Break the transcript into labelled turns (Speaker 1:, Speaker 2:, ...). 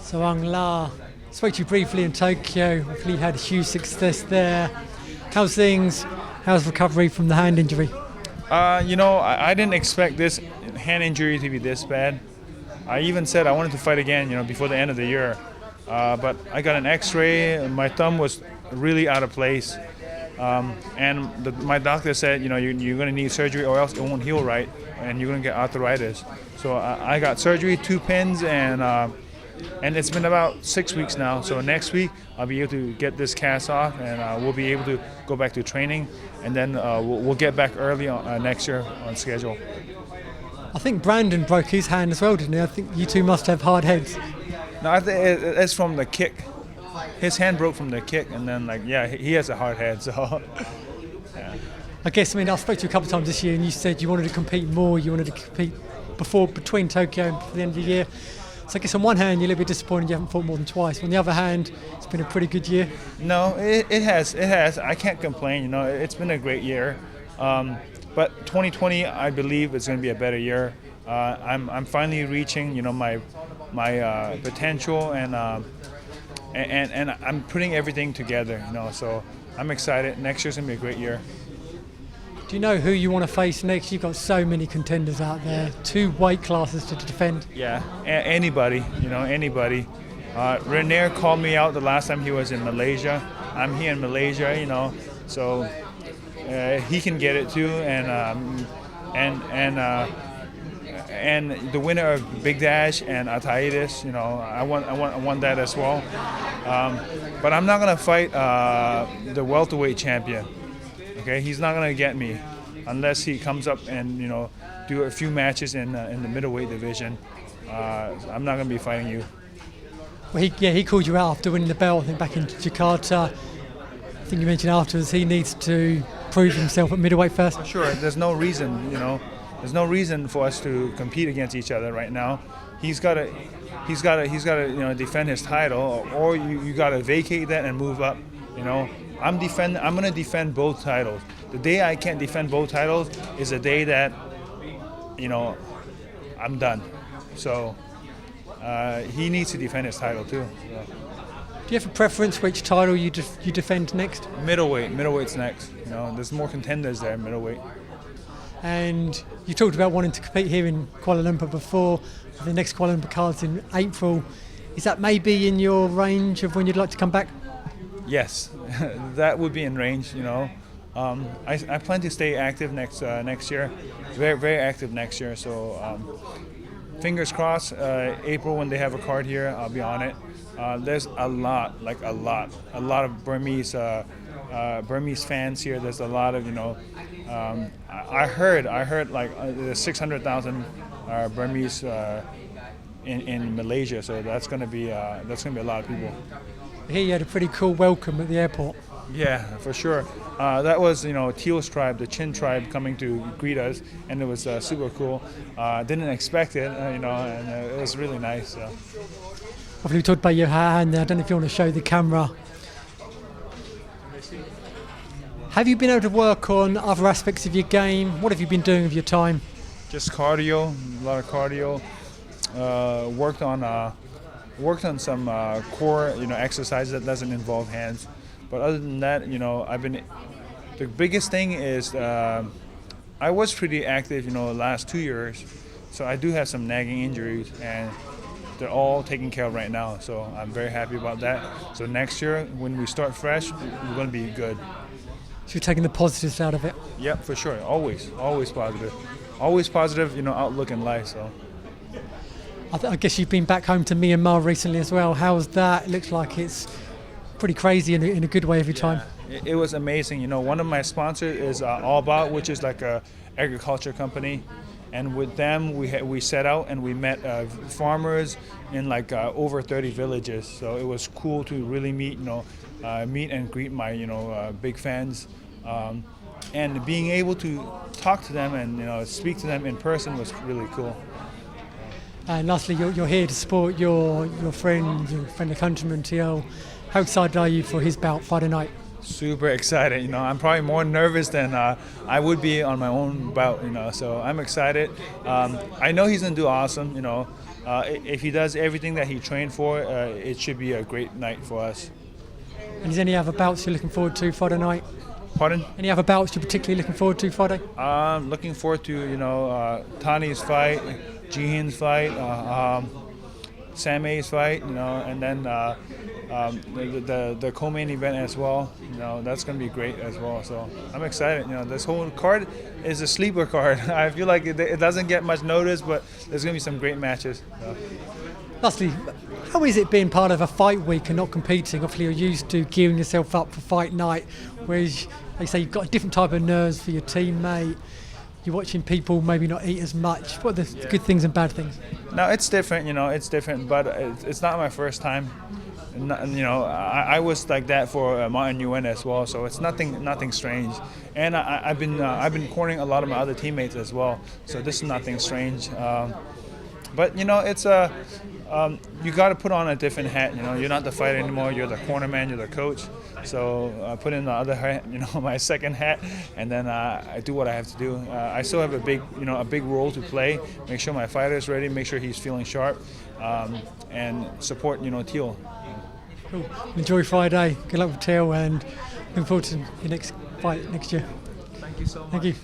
Speaker 1: So Aung La, spoke to you briefly in Tokyo. Hopefully you had a huge success there. How's things? How's recovery from the hand injury?
Speaker 2: I didn't expect this hand injury to be this bad. I even said I wanted to fight again, before the end of the year. But I got an X-ray, and my thumb was really out of place. My doctor said, you're going to need surgery or else it won't heal right, and you're going to get arthritis. So I got surgery, 2 pins, and it's been about 6 weeks now. So next week I'll be able to get this cast off, and we'll be able to go back to training, and then we'll get back early next year on schedule.
Speaker 1: I think Brandon broke his hand as well, didn't he? I think you two must have hard heads.
Speaker 2: No, I think it's from the kick. His hand broke from the kick, and then he has a hard head. So yeah.
Speaker 1: I guess I spoke to you a couple of times this year, and you said you wanted to compete more. You wanted to compete between Tokyo and before the end of the year. So I guess on one hand you're a little bit disappointed you haven't fought more than twice. On the other hand, it's been a pretty good year.
Speaker 2: No, it has. I can't complain. It's been a great year. But 2020, I believe it's going to be a better year. I'm finally reaching, my potential, and I'm putting everything together. So I'm excited. Next year's going to be a great year.
Speaker 1: Do you know who you want to face next? You've got so many contenders out there, 2 weight classes to defend.
Speaker 2: Yeah, anybody, anybody. Renier called me out the last time he was in Malaysia. I'm here in Malaysia, so he can get it too. And the winner of Big Dash and Ataitis, I want that as well. But I'm not gonna fight the welterweight champion. Okay, he's not gonna get me unless he comes up and do a few matches in the middleweight division. I'm not gonna be fighting you.
Speaker 1: Well, he called you out after winning the belt, I think, back in Jakarta. I think you mentioned afterwards he needs to prove himself at middleweight first.
Speaker 2: Sure, there's no reason, there's no reason for us to compete against each other right now. He's got to defend his title, or you got to vacate that and move up. I'm going to defend both titles. The day I can't defend both titles is the day that, I'm done. So he needs to defend his title too. So.
Speaker 1: Do you have a preference which title you defend next?
Speaker 2: Middleweight's next. There's more contenders there, middleweight.
Speaker 1: And you talked about wanting to compete here in Kuala Lumpur before. The next Kuala Lumpur card's in April. Is that maybe in your range of when you'd like to come back?
Speaker 2: Yes, that would be in range. I plan to stay active next year, very very active next year. So fingers crossed. April when they have a card here, I'll be on it. There's a lot of Burmese fans here. There's a lot of I heard there's 600,000 Burmese in Malaysia. So that's gonna be a lot of people.
Speaker 1: I hear you had a pretty cool welcome at the airport.
Speaker 2: Yeah, for sure. That was, Tial's tribe, the Chin tribe, coming to greet us, and it was super cool. Didn't expect it, and it was really nice.
Speaker 1: Obviously, we talked about your hand there. I don't know if you want to show the camera. Have you been able to work on other aspects of your game? What have you been doing with your time?
Speaker 2: Just cardio, a lot of cardio. Worked on some core, exercises that doesn't involve hands. But other than that, the biggest thing is I was pretty active, the last 2 years. So I do have some nagging injuries, and they're all taken care of right now. So I'm very happy about that. So next year, when we start fresh, we're going to be good.
Speaker 1: So you're taking the positives out of it?
Speaker 2: Yep, for sure. Always positive. Always positive, outlook in life. So.
Speaker 1: I guess you've been back home to Myanmar recently as well. How's that? It looks like it's pretty crazy in a good way every time.
Speaker 2: It was amazing. One of my sponsors is All About, which is like a agriculture company, and with them we set out and we met farmers in over 30 villages. So it was cool to really meet and greet my big fans, and being able to talk to them and speak to them in person was really cool.
Speaker 1: And lastly, you're here to support your friend the countryman Tial. How excited are you for his bout Friday night?
Speaker 2: Super excited. I'm probably more nervous than I would be on my own bout. So I'm excited. I know he's gonna do awesome. If he does everything that he trained for, it should be a great night for us.
Speaker 1: And is there any other bouts you're looking forward to Friday night?
Speaker 2: Pardon?
Speaker 1: Any other bouts you're particularly looking forward to Friday?
Speaker 2: Looking forward to Tani's fight, Jihin's fight, Sammy's fight, and then the co-main event as well. That's going to be great as well. So I'm excited. This whole card is a sleeper card. I feel like it doesn't get much notice, but there's going to be some great matches.
Speaker 1: Lastly, how is it being part of a fight week and not competing? Obviously, you're used to gearing yourself up for fight night, whereas they say you've got a different type of nerves for your teammate. You're watching people maybe not eat as much. What are the good things and bad things?
Speaker 2: No, it's different. It's different, but it's not my first time. I was like that for Martin Nguyen as well, so it's nothing strange. And I've been cornering a lot of my other teammates as well, so this is nothing strange. But it's you got to put on a different hat. You're not the fighter anymore. You're the cornerman. You're the coach. So I put in the other hat, my second hat, and then I do what I have to do. I still have a big role to play. Make sure my fighter is ready. Make sure he's feeling sharp, and support Tial.
Speaker 1: Cool. Enjoy Friday. Good luck with Tial, and looking forward to your next fight next year.
Speaker 2: Thank you so much.
Speaker 1: Thank you.